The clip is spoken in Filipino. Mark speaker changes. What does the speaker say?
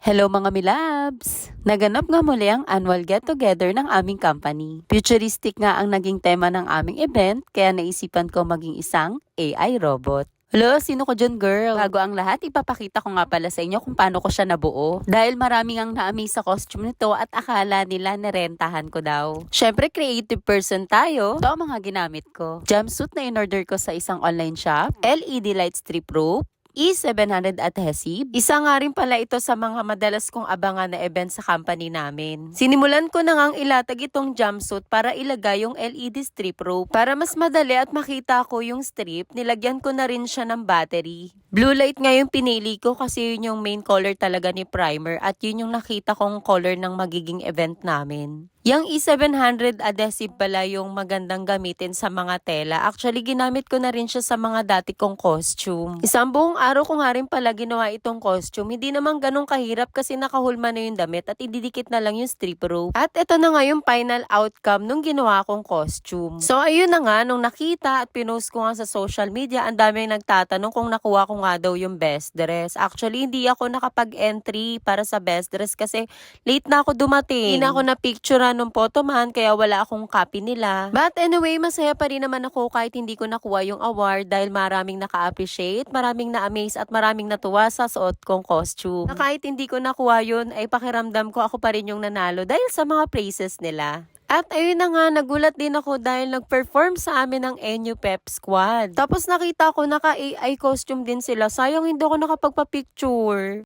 Speaker 1: Hello mga milabs! Naganap nga muli ang annual get-together ng aming company. Futuristic nga ang naging tema ng aming event kaya naisipan ko maging isang AI robot. Hello, sino ko dyan girl? Bago ang lahat, ipapakita ko nga pala sa inyo kung paano ko siya nabuo. Dahil maraming ang na-amaze sa costume nito at akala nila narentahan ko daw. Syempre, creative person tayo. Ito ang mga ginamit ko. Jumpsuit na in-order ko sa isang online shop. LED light strip rope. E700 adhesive. Isa nga rin pala ito sa mga madalas kong abangan na event sa company namin. Sinimulan ko na ngang ilatag itong jumpsuit para ilagay yung LED strip rope. Para mas madali at makita ko yung strip, nilagyan ko na rin siya ng battery. Blue light nga yung pinili ko kasi yun yung main color talaga ni primer at yun yung nakita kong color ng magiging event namin. Yung E700 adhesive pala yung magandang gamitin sa mga tela. Actually, ginamit ko na rin siya sa mga dati kong costume. Isang buong araw ko nga rin pala ginawa itong costume. Hindi naman ganun kahirap kasi nakahulma na yung damit at ididikit na lang yung strip rope. At ito na nga yung final outcome nung ginawa kong costume. So, ayun na nga, nung nakita at pinost ko nga sa social media, ang daming nagtatanong kung nakuha ko nga daw yung best dress. Actually, hindi ako nakapag-entry para sa best dress kasi late na ako dumating. Hindi na ako na-picture nung photoman kaya wala akong copy nila. But anyway, masaya pa rin naman ako kahit hindi ko nakuha yung award dahil maraming naka-appreciate, maraming na-amaze at maraming natuwa sa suot kong costume. Na kahit hindi ko nakuha yun, ay pakiramdam ko ako pa rin yung nanalo dahil sa mga praises nila. At ayun na nga, nagulat din ako dahil nag-perform sa amin ng NU Pep Squad. Tapos nakita ko naka-AI costume din sila. Sayang hindi ako nakapagpa-picture.